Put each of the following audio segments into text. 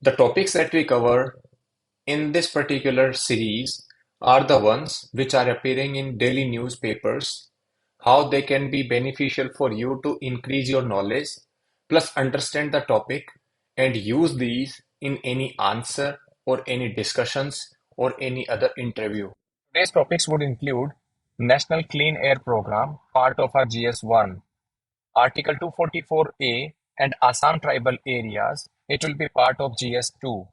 The topics that we cover in this particular series are the ones which are appearing in daily newspapers, how they can be beneficial for you to increase your knowledge, plus understand the topic and use these in any answer or any discussions or any other interview. Today's topics would include National Clean Air Program, part of our GS1, Article 244A and Assam tribal areas, it will be part of GS2.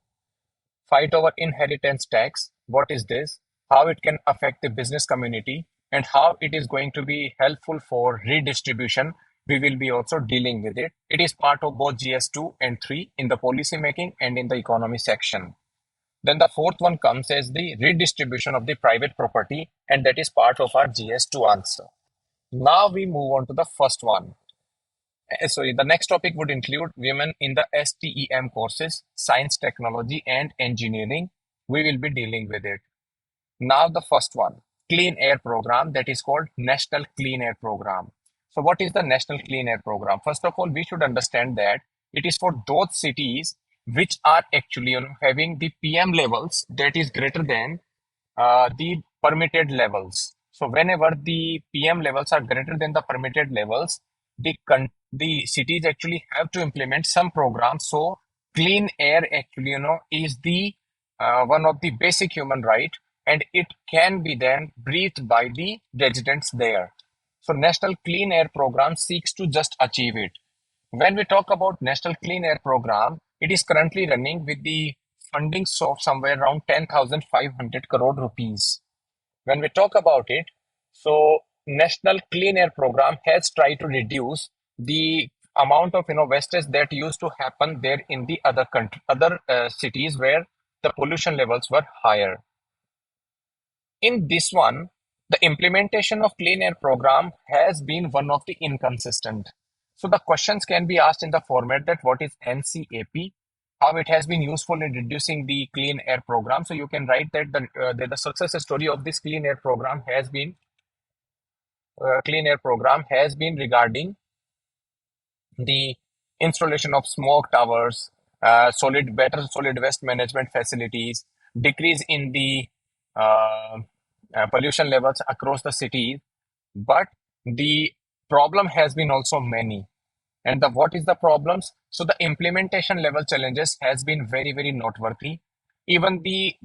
Fight over inheritance tax, what is this, how it can affect the business community, and how it is going to be helpful for redistribution. We will be also dealing with it. It is part of both GS2 and 3 in the policy making and in the economy section. Then the fourth one comes as the redistribution of the private property, and that is part of our GS2 answer. Now we move on to the first one. Sorry, the next topic would include women in the STEM courses, science, technology, and engineering. We will be dealing with it. Now, the first one, Clean Air Program, that is called National Clean Air Program. So, what is the National Clean Air Program? First of all, we should understand that it is for those cities which are actually having the PM levels that is greater than the permitted levels. So whenever the PM levels are greater than the permitted levels, the cities actually have to implement some programs. So clean air actually, is the one of the basic human right, and it can be then breathed by the residents there. So National Clean Air Program seeks to just achieve it. When we talk about National Clean Air Program, it is currently running with the funding of somewhere around 10,500 crore rupees. When we talk about it, so National Clean Air Program has tried to reduce the amount of wastage that used to happen there in the other cities where the pollution levels were higher. In this one, the implementation of Clean Air Program has been one of the inconsistent. So the questions can be asked in the format that what is NCAP, how it has been useful in reducing the Clean Air Program. So you can write that the success story of this Clean Air Program has been regarding the installation of smoke towers, better solid waste management facilities, decrease in the uh, pollution levels across the cities. But the problem has been also many. And what is the problems? So the implementation level challenges has been very, very noteworthy. Even the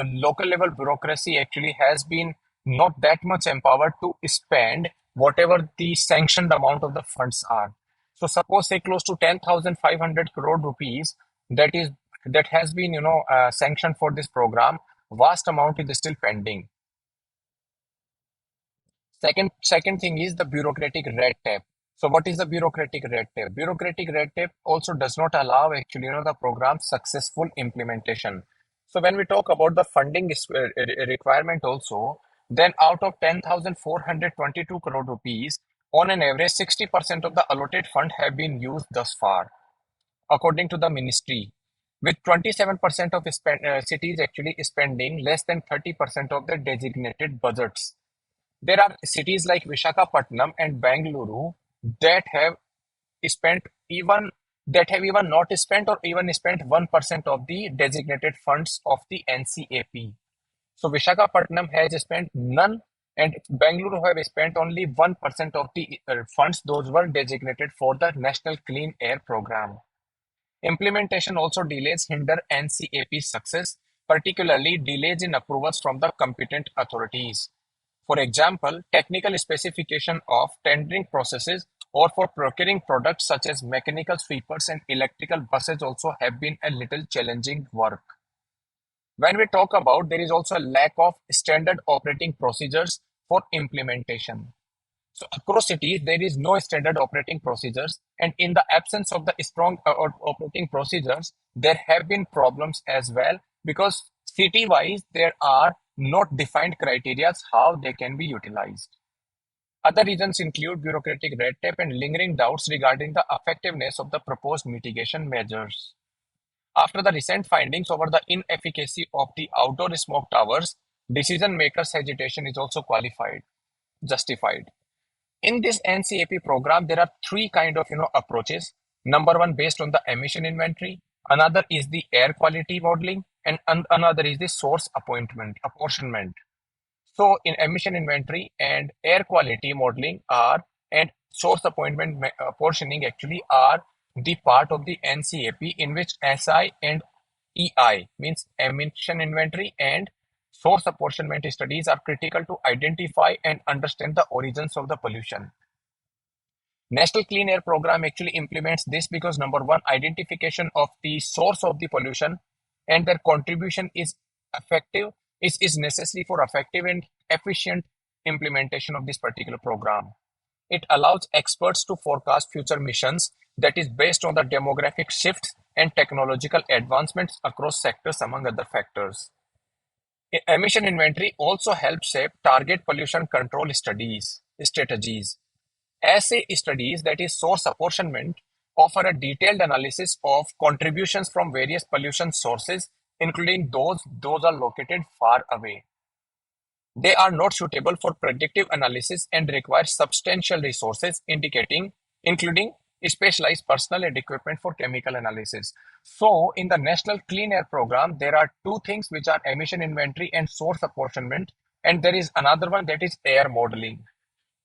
local level bureaucracy actually has been not that much empowered to spend whatever the sanctioned amount of the funds are. So suppose say close to 10,500 crore rupees that has been sanctioned for this program. Vast amount is still pending. Second thing is the bureaucratic red tape. So what is the bureaucratic red tape? Bureaucratic red tape also does not allow actually the program's successful implementation. So when we talk about the funding requirement also, then out of 10,422 crore rupees, on an average, 60% of the allotted fund have been used thus far, according to the ministry, with 27% of cities actually spending less than 30% of their designated budgets. There are cities like Visakhapatnam and Bangalore that have spent even that have even not spent or even spent 1% of the designated funds of the NCAP. So Visakhapatnam has spent none, and Bangalore have spent only 1% of the funds those were designated for the National Clean Air Program. Implementation also delays hinder NCAP success, particularly delays in approvals from the competent authorities. For example, technical specification of tendering processes or for procuring products such as mechanical sweepers and electrical buses also have been a little challenging work. When we talk about, there is also a lack of standard operating procedures for implementation. So across cities, there is no standard operating procedures, and in the absence of the strong operating procedures, there have been problems as well because city-wise there are not defined criteria how they can be utilized. Other reasons include bureaucratic red tape and lingering doubts regarding the effectiveness of the proposed mitigation measures. After the recent findings over the inefficacy of the outdoor smoke towers, decision makers' hesitation is also justified. In this NCAP program, there are three kind of approaches. Number one, based on the emission inventory. Another is the air quality modeling, and another is the source apportionment. So in emission inventory and air quality modeling are and source apportioning actually are the part of the NCAP in which SI and EI means emission inventory and source apportionment studies are critical to identify and understand the origins of the pollution. National Clean Air Program actually implements this because number one, identification of the source of the pollution and their contribution is effective is necessary for effective and efficient implementation of this particular program. It allows experts to forecast future missions that is based on the demographic shifts and technological advancements across sectors among other factors. Emission inventory also helps shape target pollution control strategies. Assay studies, that is source apportionment, offer a detailed analysis of contributions from various pollution sources, including those are located far away. They are not suitable for predictive analysis and require substantial resources, including specialized personnel and equipment for chemical analysis. So, in the National Clean Air Program, there are two things which are emission inventory and source apportionment, and there is another one that is air modeling.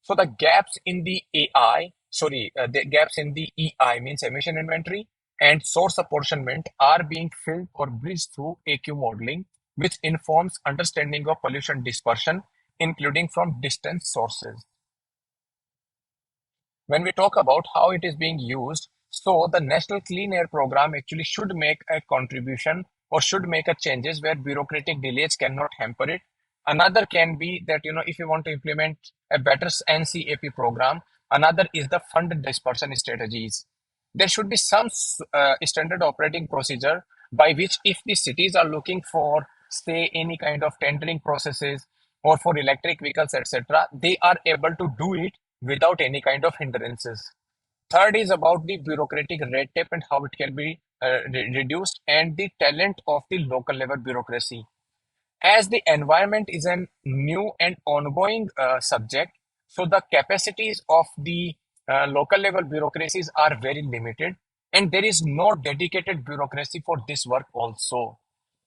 So the gaps in the the gaps in the EI means emission inventory and source apportionment are being filled or bridged through AQ modeling, which informs understanding of pollution dispersion, including from distant sources. When we talk about how it is being used, so the National Clean Air Program actually should make a contribution or should make a changes where bureaucratic delays cannot hamper it. Another can be that, if you want to implement a better NCAP program, another is the fund dispersion strategies. There should be some standard operating procedure by which if the cities are looking for, say, any kind of tendering processes or for electric vehicles, etc., they are able to do it without any kind of hindrances. Third is about the bureaucratic red tape and how it can be reduced, and the talent of the local level bureaucracy. As the environment is a new and ongoing subject, so the capacities of the local level bureaucracies are very limited, and there is no dedicated bureaucracy for this work also.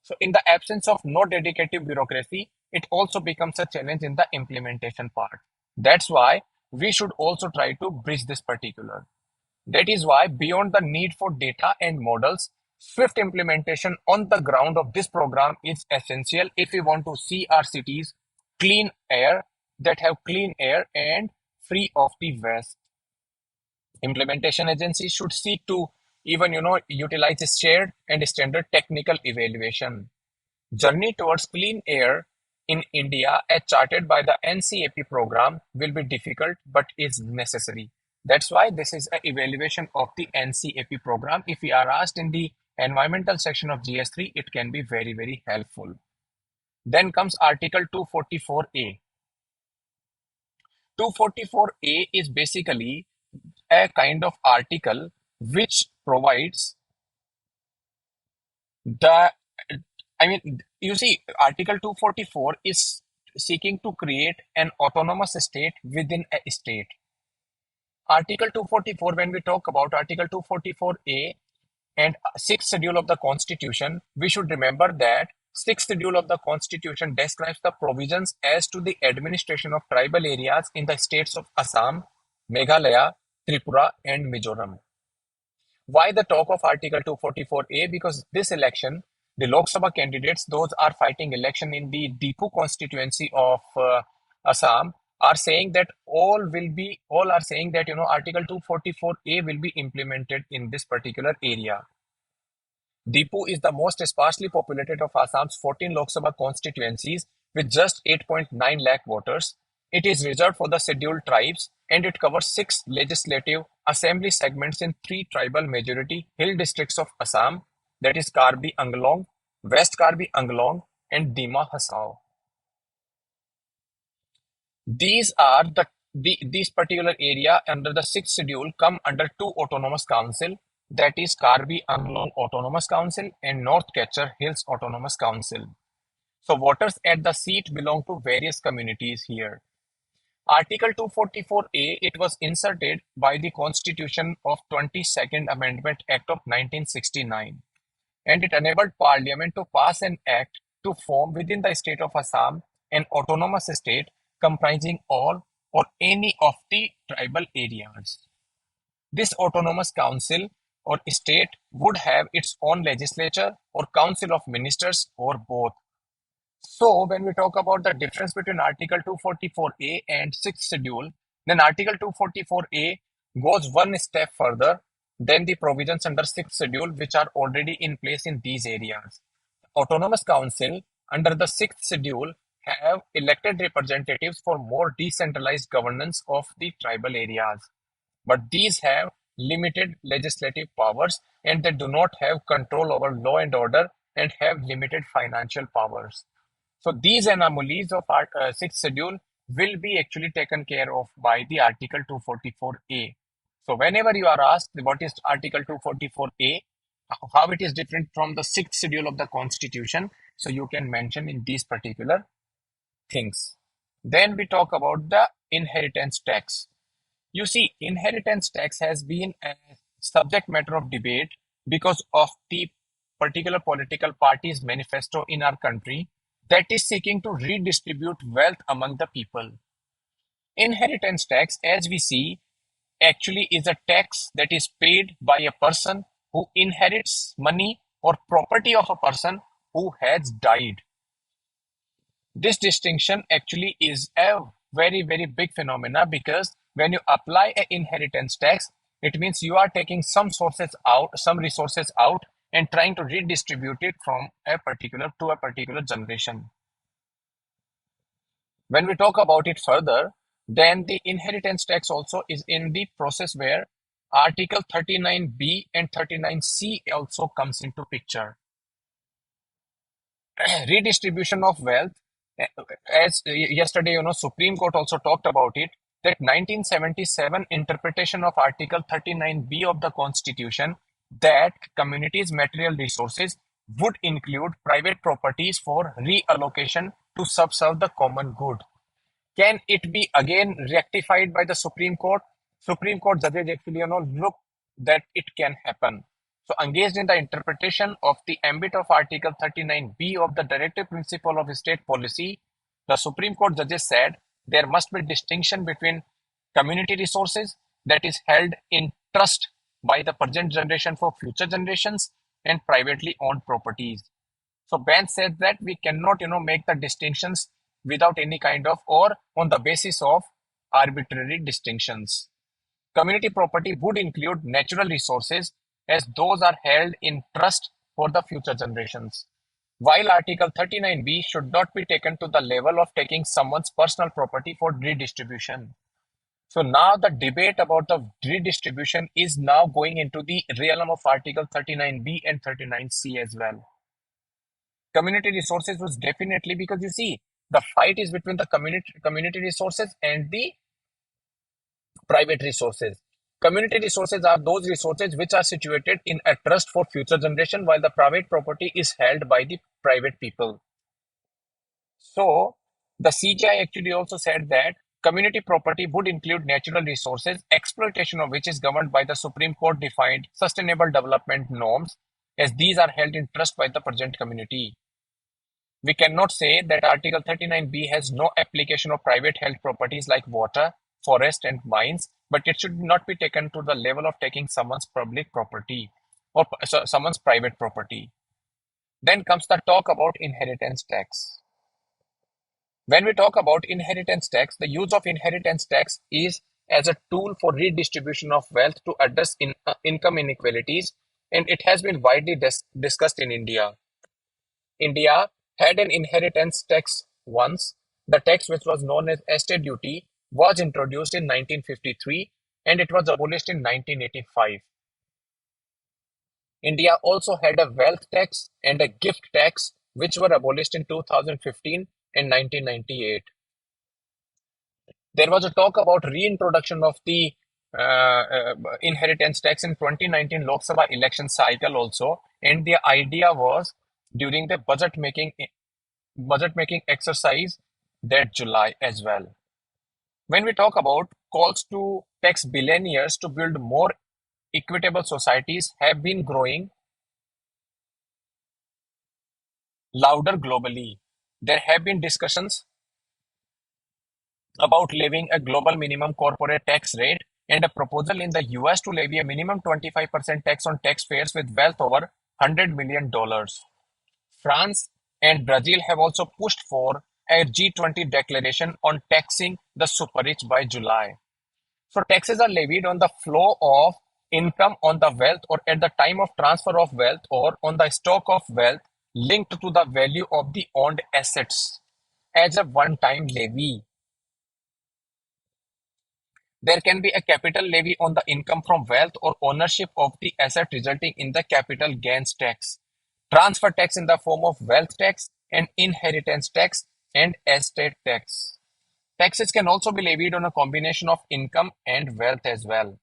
So, in the absence of no dedicated bureaucracy, it also becomes a challenge in the implementation part. That's why we should also try to bridge this particular. That is why, beyond the need for data and models, swift implementation on the ground of this program is essential if we want to see our cities clean air, that have clean air and free of the waste. Implementation agencies should seek to even utilize shared and standard technical evaluation. Journey towards clean air in India, as charted by the NCAP program, will be difficult but is necessary. That's why this is an evaluation of the NCAP program. If we are asked in the environmental section of GS3, it can be very, very helpful. Then comes Article 244A. 244A is basically a kind of article which provides the you see, Article 244 is seeking to create an autonomous state within a state. Article 244, when we talk about Article 244A and sixth schedule of the Constitution, we should remember that sixth schedule of the Constitution describes the provisions as to the administration of tribal areas in the states of Assam, Meghalaya, Tripura, and Mizoram. Why the talk of Article 244A? Because this election, the Lok Sabha candidates, those are fighting election in the Dipu constituency of Assam, are saying that all are saying that Article 244A will be implemented in this particular area. Dipu is the most sparsely populated of Assam's 14 Lok Sabha constituencies with just 8.9 lakh voters. It is reserved for the scheduled tribes and it covers 6 legislative assembly segments in 3 tribal majority hill districts of Assam, that is Karbi Anglong, West Karbi Anglong, and Dima Hasao. These are these particular area under the sixth schedule come under 2 autonomous council, that is Karbi Anglong Autonomous Council and North Ketcher Hills Autonomous Council. So voters at the seat belong to various communities here. Article 244A, it was inserted by the Constitution of 22nd Amendment Act of 1969. and it enabled Parliament to pass an act to form within the state of Assam an autonomous state comprising all or any of the tribal areas. This autonomous council or state would have its own legislature or council of ministers or both. So, when we talk about the difference between Article 244A and 6th schedule, then Article 244A goes one step further than the provisions under 6th schedule, which are already in place in these areas. Autonomous Council under the 6th schedule have elected representatives for more decentralized governance of the tribal areas. But these have limited legislative powers and they do not have control over law and order and have limited financial powers. So these anomalies of our 6th schedule will be actually taken care of by the Article 244A. So whenever you are asked what is Article 244A, how it is different from the 6th schedule of the Constitution, so you can mention in these particular things. Then we talk about the inheritance tax. You see, inheritance tax has been a subject matter of debate because of the particular political party's manifesto in our country that is seeking to redistribute wealth among the people. Inheritance tax, as we see, actually is a tax that is paid by a person who inherits money or property of a person who has died. This distinction actually is a very, very big phenomena because when you apply an inheritance tax, it means you are taking some sources out, some resources out, and trying to redistribute it from a particular to a particular generation. When we talk about it further, then the inheritance tax also is in the process where Article 39B and 39C also comes into picture. Redistribution of wealth, as yesterday, Supreme Court also talked about it, that 1977 interpretation of Article 39B of the Constitution that communities' material resources would include private properties for reallocation to subserve the common good. Can it be again rectified by the Supreme Court? Supreme Court judges actually, look that it can happen. So engaged in the interpretation of the ambit of Article 39B of the Directive Principle of State Policy, the Supreme Court judges said there must be distinction between community resources that is held in trust by the present generation for future generations and privately owned properties. So bench says that we cannot, make the distinctions without any kind of or on the basis of arbitrary distinctions. Community property would include natural resources as those are held in trust for the future generations. While Article 39B should not be taken to the level of taking someone's personal property for redistribution. So now the debate about the redistribution is now going into the realm of Article 39B and 39C as well. Community resources was definitely because you see, the fight is between the community resources and the private resources. Community resources are those resources which are situated in a trust for future generation, while the private property is held by the private people. So the CGI actually also said that community property would include natural resources, exploitation of which is governed by the Supreme Court defined sustainable development norms, as these are held in trust by the present community. We cannot say that Article 39B has no application of private held properties like water, forest, and mines, but it should not be taken to the level of taking someone's public property or someone's private property. Then comes the talk about inheritance tax. When we talk about inheritance tax, the use of inheritance tax is as a tool for redistribution of wealth to address income inequalities, and it has been widely discussed in India. India had an inheritance tax once. The tax, which was known as estate duty, was introduced in 1953 and it was abolished in 1985. India also had a wealth tax and a gift tax, which were abolished in 2015 and 1998. There was a talk about reintroduction of the inheritance tax in 2019 Lok Sabha election cycle also, and the idea was during the budget making exercise that July as well. When we talk about calls to tax billionaires to build more equitable societies have been growing louder globally. There have been discussions about levying a global minimum corporate tax rate and a proposal in the US to levy a minimum 25% tax on taxpayers with wealth over $100 million. France and Brazil have also pushed for a G20 declaration on taxing the super rich by July. So taxes are levied on the flow of income, on the wealth, or at the time of transfer of wealth, or on the stock of wealth linked to the value of the owned assets as a one-time levy. There can be a capital levy on the income from wealth or ownership of the asset, resulting in the capital gains tax, transfer tax in the form of wealth tax, and inheritance tax and estate tax. Taxes can also be levied on a combination of income and wealth as well.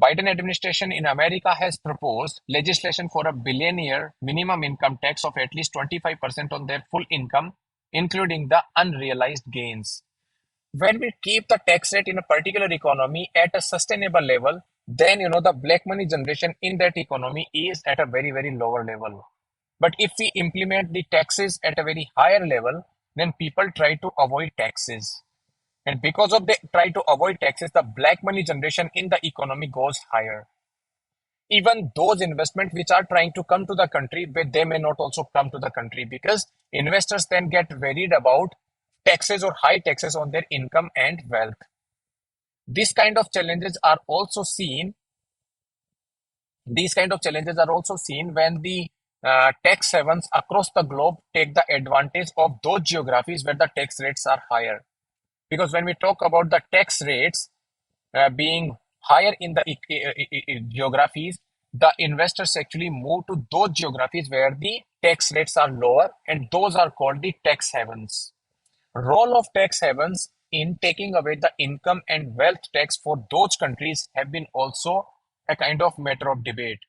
Biden administration in America has proposed legislation for a billionaire minimum income tax of at least 25% on their full income, including the unrealized gains. When we keep the tax rate in a particular economy at a sustainable level, then the black money generation in that economy is at a very, very lower level. But if we implement the taxes at a very higher level, then people try to avoid taxes. And because of they try to avoid taxes, the black money generation in the economy goes higher. Even those investments which are trying to come to the country, but they may not also come to the country because investors then get worried about taxes or high taxes on their income and wealth. These kind of challenges are also seen. These kind of challenges are also seen when the tax havens across the globe take the advantage of those geographies where the tax rates are higher. Because when we talk about the tax rates being higher in the geographies, the investors actually move to those geographies where the tax rates are lower, and those are called the tax havens. Role of tax havens in taking away the income and wealth tax for those countries have been also a kind of matter of debate.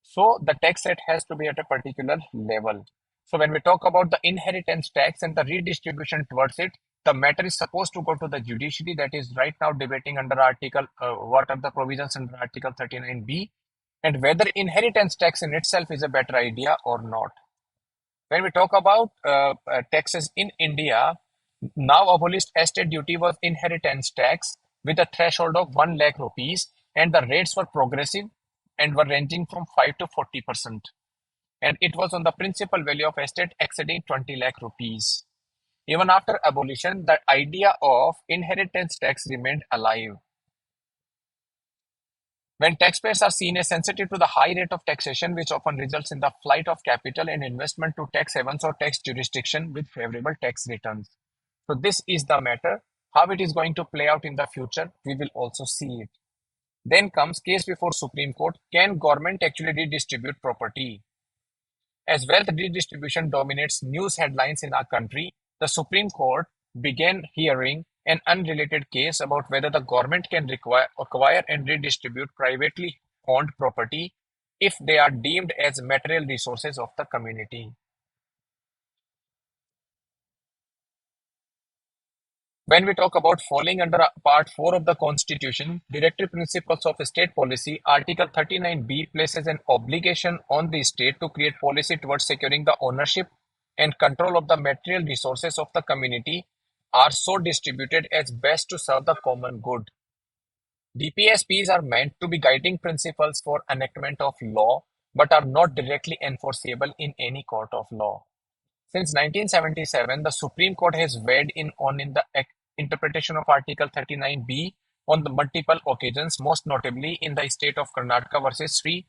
So the tax rate has to be at a particular level. So when we talk about the inheritance tax and the redistribution towards it, the matter is supposed to go to the judiciary that is right now debating under what are the provisions under Article 39B, and whether inheritance tax in itself is a better idea or not. When we talk about taxes in India, now abolished estate duty was inheritance tax with a threshold of 1 lakh rupees, and the rates were progressive and were ranging from 5 to 40%. And it was on the principal value of estate exceeding 20 lakh rupees. Even after abolition, the idea of inheritance tax remained alive. When taxpayers are seen as sensitive to the high rate of taxation, which often results in the flight of capital and investment to tax havens or tax jurisdiction with favorable tax returns. So this is the matter. How it is going to play out in the future, we will also see it. Then comes case before Supreme Court. Can government actually redistribute property? As wealth redistribution dominates news headlines in our country, the Supreme Court began hearing an unrelated case about whether the government can acquire and redistribute privately owned property if they are deemed as material resources of the community. When we talk about falling under Part 4 of the Constitution, Directive Principles of State Policy, Article 39B places an obligation on the state to create policy towards securing the ownership and control of the material resources of the community are so distributed as best to serve the common good. DPSPs are meant to be guiding principles for enactment of law, but are not directly enforceable in any court of law. Since 1977, the Supreme Court has weighed in on the interpretation of Article 39B on the multiple occasions, most notably in the state of Karnataka versus Sri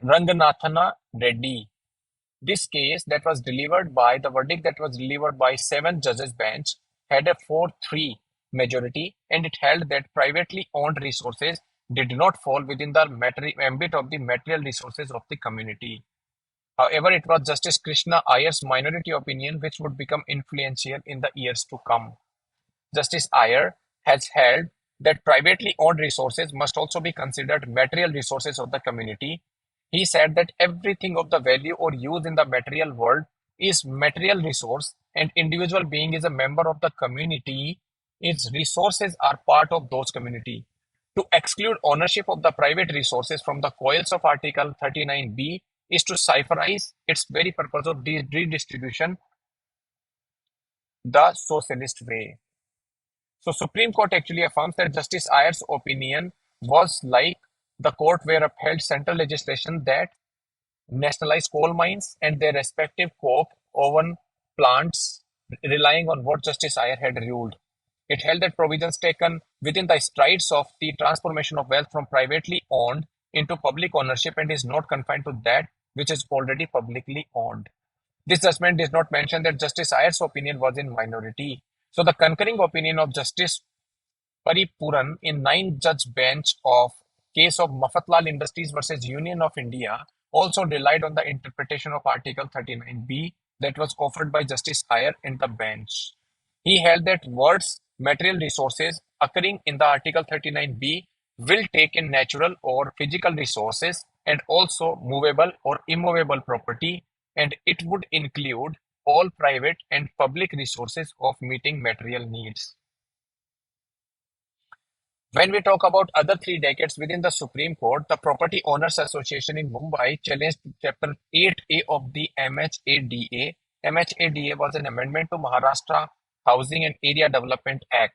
Ranganathana Reddy. This case the verdict that was delivered by 7 judges bench had a 4-3 majority, and it held that privately owned resources did not fall within the ambit of the material resources of the community. However, it was Justice Krishna Iyer's minority opinion which would become influential in the years to come. Justice Iyer has held that privately owned resources must also be considered material resources of the community. He said that everything of the value or use in the material world is material resource, and individual being is a member of the community. Its resources are part of those community. To exclude ownership of the private resources from the coils of Article 39B is to cipherize its very purpose of redistribution the socialist way. So Supreme Court actually affirms that Justice Ayer's opinion was like the court where upheld central legislation that nationalized coal mines and their respective coke oven plants, relying on what Justice Ayer had ruled. It held that provisions taken within the strides of the transformation of wealth from privately owned into public ownership and is not confined to that which is already publicly owned. This judgment does not mention that Justice Ayer's opinion was in minority. So the concurring opinion of Justice Paripuran in nine-judge bench of case of Mafatlal Industries versus Union of India also relied on the interpretation of Article 39B that was offered by Justice Ayer in the bench. He held that words material resources occurring in the Article 39B will take in natural or physical resources and also movable or immovable property, and it would include all private and public resources of meeting material needs. When we talk about other 3 decades within the Supreme Court, the Property Owners Association in Mumbai challenged Chapter 8A of the MHADA. MHADA was an amendment to Maharashtra Housing and Area Development Act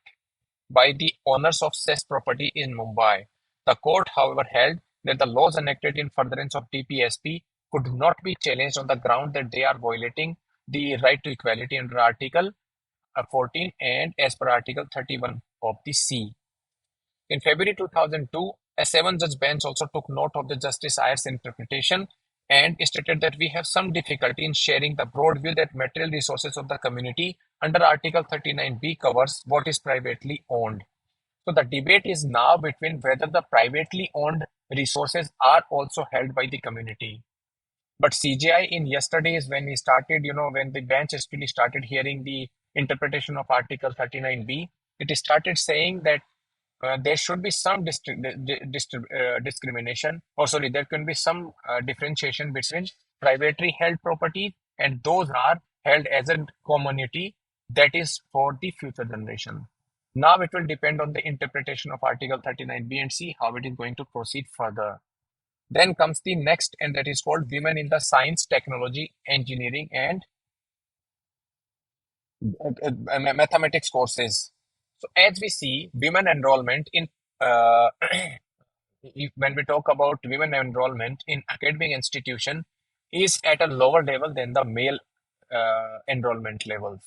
by the owners of cess property in Mumbai. The court, however, held that the laws enacted in furtherance of DPSP could not be challenged on the ground that they are violating the right to equality under Article 14 and as per Article 31 of the C. In February 2002, a seven-judge bench also took note of the Justice Ayer's interpretation and stated that we have some difficulty in sharing the broad view that material resources of the community under Article 39B covers what is privately owned. So the debate is now between whether the privately owned resources are also held by the community. But CJI in yesterday is when he started, when the bench actually started hearing the interpretation of Article 39B, it started saying that there should be some discrimination, or sorry, there can be some differentiation between privately held property and those are held as a community that is for the future generation. Now it will depend on the interpretation of Article 39B and see how it is going to proceed further. Then comes the next, and that is called Women in the Science, Technology, Engineering, and Mathematics courses. So as we see, women enrollment in when we talk about women enrollment in academic institution is at a lower level than the male enrollment levels.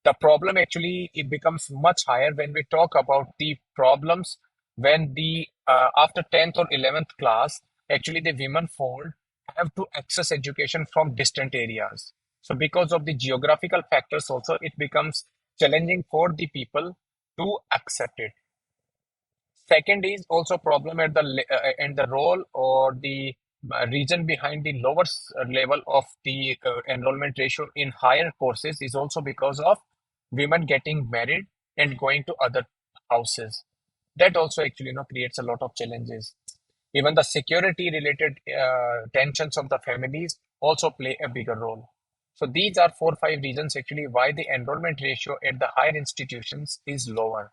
The problem actually it becomes much higher when we talk about the problems when the after 10th or 11th class actually the women fold have to access education from distant areas. So because of the geographical factors also it becomes challenging for the people to accept it. Second is also problem at the and the role or the reason behind the lower level of the enrollment ratio in higher courses is also because of women getting married and going to other houses. That also actually creates a lot of challenges. Even the security related tensions of the families also play a bigger role. So these are 4 5 reasons actually why the enrollment ratio at the higher institutions is lower.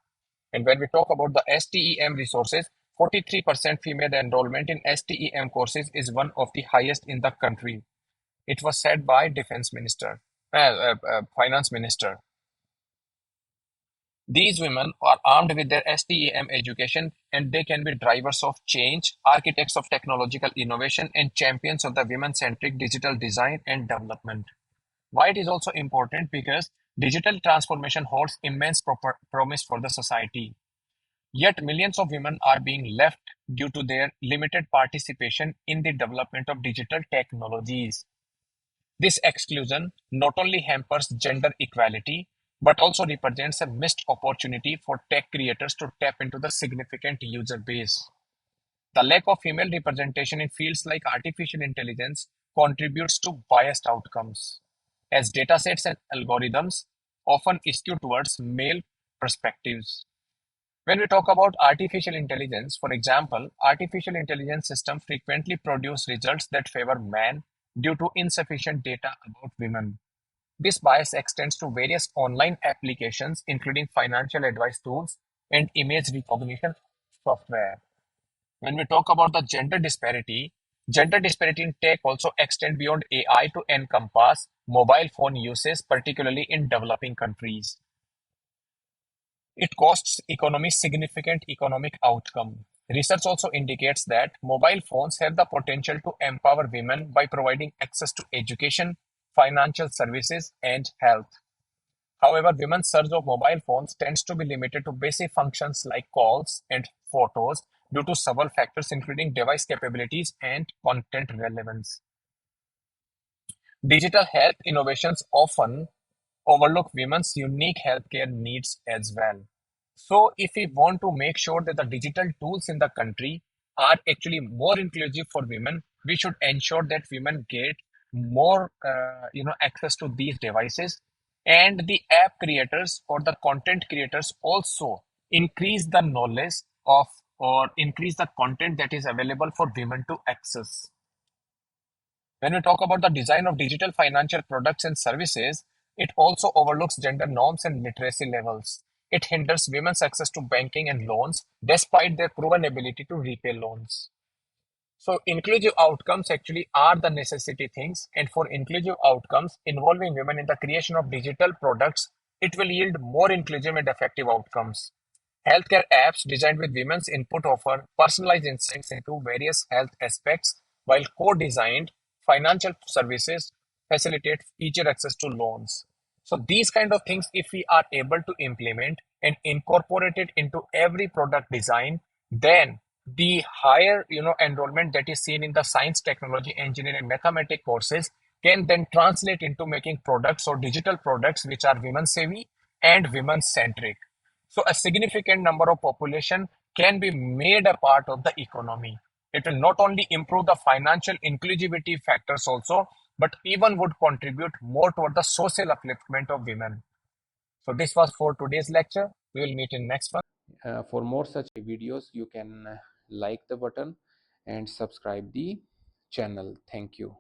And when we talk about the STEM resources, 43% female enrollment in STEM courses is one of the highest in the country. It was said by Finance Minister. These women are armed with their STEM education and they can be drivers of change, architects of technological innovation, and champions of the women-centric digital design and development. Why it is also important? Because digital transformation holds immense promise for the society. Yet millions of women are being left due to their limited participation in the development of digital technologies. This exclusion not only hampers gender equality, but also represents a missed opportunity for tech creators to tap into the significant user base. The lack of female representation in fields like artificial intelligence contributes to biased outcomes, as datasets and algorithms often skew towards male perspectives. When we talk about artificial intelligence, for example, artificial intelligence systems frequently produce results that favor men due to insufficient data about women. This bias extends to various online applications, including financial advice tools and image recognition software. When we talk about the gender disparity, Gender disparity in tech also extend beyond AI to encompass mobile phone uses, particularly in developing countries. It costs economy significant economic outcome. Research also indicates that mobile phones have the potential to empower women by providing access to education, financial services, and health. However, women's surge of mobile phones tends to be limited to basic functions like calls and photos due to several factors, including device capabilities and content relevance. Digital health innovations often overlook women's unique healthcare needs as well. So, if we want to make sure that the digital tools in the country are actually more inclusive for women, we should ensure that women get more, access to these devices, and the app creators or the content creators also increase the knowledge of or increase the content that is available for women to access. When we talk about the design of digital financial products and services, it also overlooks gender norms and literacy levels. It hinders women's access to banking and loans despite their proven ability to repay loans. So, inclusive outcomes actually are the necessity things, and for inclusive outcomes involving women in the creation of digital products, it will yield more inclusive and effective outcomes. Healthcare apps designed with women's input offer personalized insights into various health aspects, while co-designed financial services facilitate easier access to loans. So these kind of things, if we are able to implement and incorporate it into every product design, then the higher enrollment that is seen in the science, technology, engineering, and mathematics courses can then translate into making products or digital products which are women savvy and women centric. So a significant number of population can be made a part of the economy. It will not only improve the financial inclusivity factors also, but even would contribute more toward the social upliftment of women. So this was for today's lecture. We will meet in next one. For more such videos, you can like the button and subscribe the channel. Thank you.